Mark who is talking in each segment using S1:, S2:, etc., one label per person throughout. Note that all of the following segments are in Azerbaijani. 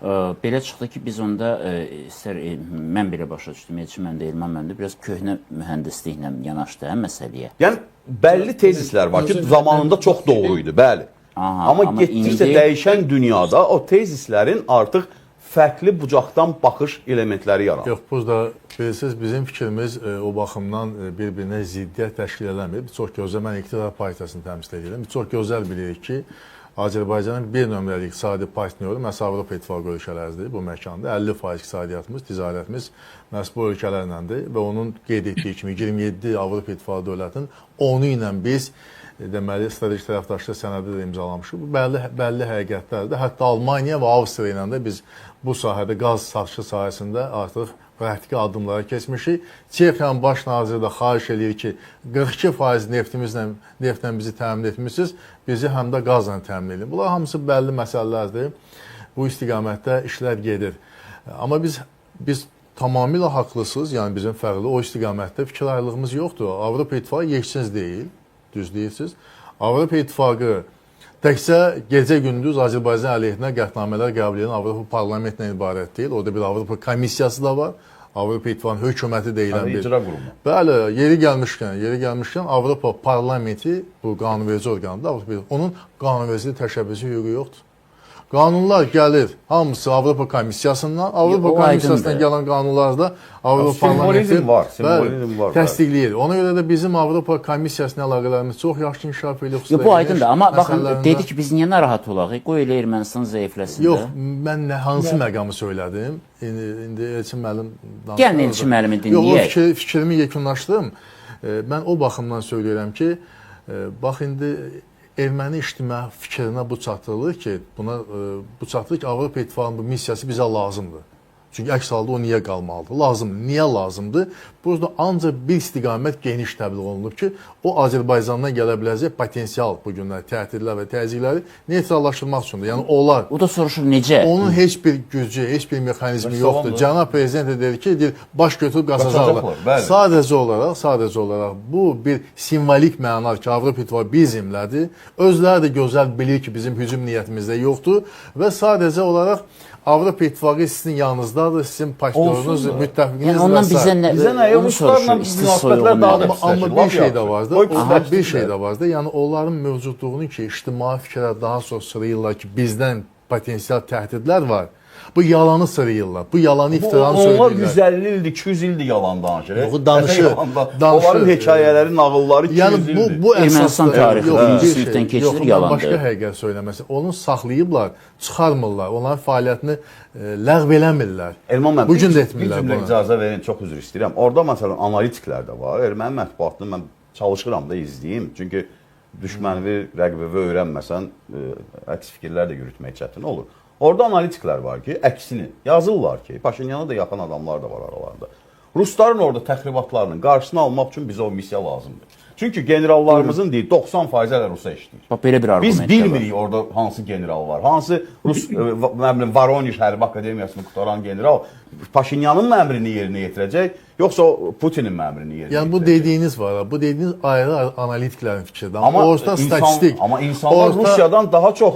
S1: Belə çıxdı ki, biz onda mən belə başa düşdüm, Elçin məndə, Elman məndə biraz köhnə mühəndisliklə yanaşdı məsələyə.
S2: Yəni bəlli tezislər var ki, zamanında çox doğru idi, bəli. Amma getdikcə dəyişən dünyada o tezislərin artıq fərqli bucaqdan baxış elementləri yaranır.
S3: Yox, burada bilirsiniz, bizim fikrimiz o baxımdan bir-birinə ziddiyyət təşkil eləmir. Çox gözəl, mən iqtidar partiyasını təmsil edirəm. Çox gözəl bilirik ki, Azərbaycanın bir nömrəli iqtisadi partnyoru məhz Avropa İttifaqı ölkələridir bu məkanda. 50% iqtisadiyyatımız, ticarətimiz məhz bu ölkələrləndir və onun qeyd etdiyi kimi 27 Avropa İttifaqı dövlətinin 10-u ilə biz deməli strateji tərəfdaşlıq sənədi də imzalamışıq. Bu bəlli həqiqətlərdir. Hətta Almaniya və Avstriya ilə də biz bu sahədə qaz satışı sahəsində artıq praktiki addımlara keçmişik. Çexiyanın baş naziri də xahiş edir ki, 42% neftlə bizi təmin etmişsiniz, bizi həm də qazla təmin edin. Bunlar hamısı bəlli məsələlərdir. Bu istiqamətdə işlər gedir. Amma biz tamamilə haqlısınız, yəni bizim fərqli o istiqamətdə fikir ayrılığımız yoxdur. Avropa İttifaqı yeksiz deyil, düz deyirsiniz. Avropa İttifaqı təkcə gecə-gündüz Azərbaycan əleyhinə qətnamələr qəbul edən Avropa Parlamentlə ibarət deyil. Orada bir Avropa Komissiyası da var. Avropa İttifaqının hökuməti deyilən bir
S2: icra qurumu.
S3: Bəli, yeri gəlmişkən Avropa Parlamenti bu qanunverici orqanıdır. Onun qanunvericilik təşəbbüsü hüququ yoxdur. Qanunlar gəlir, hamısı Avropa Komissiyasından, Avropa Komissiyasından gələn qanunlar da Avropa Parlamenti təsdiqləyir. Ona görə də bizim Avropa Komissiyasına əlaqələrimiz çox yaxşı inkişaf edir.
S1: Bu aydındır, amma baxın, dedi ki, biz niyə narahat olaq? Qoy elə Ermənistan zəifləsin də.
S3: Yox, mən hansı məqamı söylədim? İndi Elçin müəllim danışır.
S1: Gəlin Elçin müəllimi dinləyək.
S3: Yox, fikrimi yekunlaşdım. Mən o baxımdan söyləyirəm ki, bax indi erməni ictimai fikrinə bu çatdırılır ki, bu çatdırılır ki, Avropa İttifaqının bu missiyası bizə lazımdır. Çünki əks halda o niyə qalmalıdır? Lazımdır. Niyə lazımdır? Burada ancaq bir istiqamət geniş təbliğ olunub ki, o Azərbaycandan gələ biləcək potensial bu günlər təhdidlər və təzyiqləri neytrallaşdırmaq üçündür. Yəni onlar...
S1: O da soruşur necə?
S3: Onun heç bir gücü, heç bir mexanizmi yoxdur. Cənab Prezident dedi ki, baş götürüb qaçacaqlar. Sadəcə olaraq bu bir simvolik mənadır ki, Avropa İttifaqı bizimlədir. Özləri də gözəl bilir ki, bizim hücum niyyətimizdə yoxdur və sadəcə olaraq Avropa İttifaqı sizin yanınızdadır, sizin partnyorunuz, müttəfiqiniz
S1: ondan bizə nə
S2: Ruslarla münasibətlər daha da
S3: amma bir şey də vardı. Yəni onların mövcudluğunu ki, ictimai fikrə daha çox sırayırlar ki, bizdən potensial təhdidlər var. Bu yalanı sırayırlar. Bu yalanı iftiranı söyləyirlər.
S2: Onlar 150 ildir, 200 ildir yalan danışır.
S3: Danışır.
S2: Onların hekayələri, nağılları 200 ildir.
S3: Yəni bu
S1: Ermənistan tarixi birinci sinifdən keçilir, yalandır.
S3: Başqa həqiqət söyləməsi. Onu saxlayıblar, çıxarmırlar. Onların fəaliyyətini ləğv eləmirlər.
S2: Elman müəllim,
S3: bugün də etmirlər
S2: bunu. Bir cümlə icazə verin, çox üzr istəyirəm. Orada məsələn analitiklər də var. Erməni mətbuatını mən çalışıram da izləyim. Çünki düşmənvi, rəqbəvi öyrənməsən, əks fikirlər də yürütmək çətin olur. Orada analitiklər var ki, əksini yazırlar ki, Paşinyana da yaxın adamlar da var aralarında. Rusların orada təxribatlarının qarşısını almaq üçün bizə o missiya lazımdır. Çünki generallarımızın deyil, 90% hələ Rusa işləyir.
S1: Belə bir argument.
S2: Biz bilmirik orada hansı general var. Hansı Rus, Voronij Hərbi Akademiyasını qutaran general Paşinyanın əmrini yerinə yetirəcək, yoxsa Putinin əmrini yerinə yetirəcək?
S3: Yəni bu dediyiniz var, bu dediyiniz ayrı analitiklərin fikridir. Amma orada statistik.
S2: Amma insanlar Rusiyadan daha çox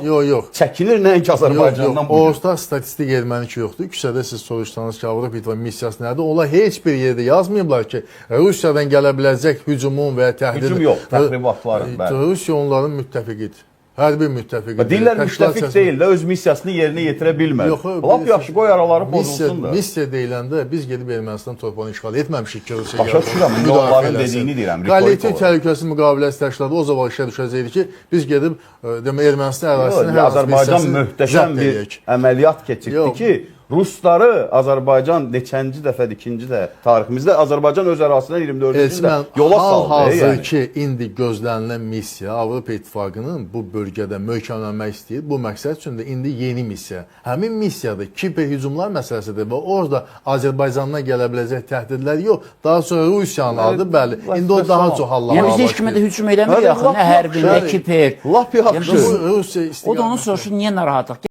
S2: çəkinir, nəinki Azərbaycandan.
S3: Orada statistik erməniki yoxdur. Küçədə siz soruşsanız ki, Avropa İttifaqı missiyası nədir? Onlar heç bir yerdə yazmayıblar ki, Rusiyadan gələ biləcək hücumun və ya təhdidin.
S2: Hücum yox, təxribatların.
S3: Rusiya onların müttəfiqidir. Hər bir müttəfiqidir.
S2: Deyirlər müttəfiq deyil də, öz missiyasını yerinə yetirə bilmədi. Lap yaxşı, qoy araları pozulsun da.
S3: Missiya deyiləndə biz gedib Ermənistan torpağını işğal etməmişik ki, Rusiya
S2: başa düşürəm, onların dediyini deyirəm.
S3: Kollektiv təhlükəsizlik müqaviləsi təşkilatı o zaman işə düşəcəkdi ki, biz gedib Ermənistan ərazisini
S2: Azərbaycan möhtəşəm bir əməliyyat keçirdi ki, Rusları Azərbaycan neçənci dəfədir, ikinci də tariximizdə Azərbaycan öz ərazisindən 24-cü ildə yola saldı.
S3: Hal-hazır ki, indi gözlənilən missiya Avropa İttifaqının bu bölgədə möhkəmlənmək istəyir. Bu məqsəd üçün də indi yeni missiya. Həmin missiyada kiber hücumlar məsələsidir və orada Azərbaycandan gələ biləcək təhdidlər yox, daha sonra Rusiyanın adı, bəli. İndi o daha çox hallanmağa başlayır.
S1: Yəni biz heç kimə də hücum eləmirik axı, nə hərbi, nə kiber.
S2: Lap yaxşı.
S1: O da onu soruşur, niyə narahatlıq?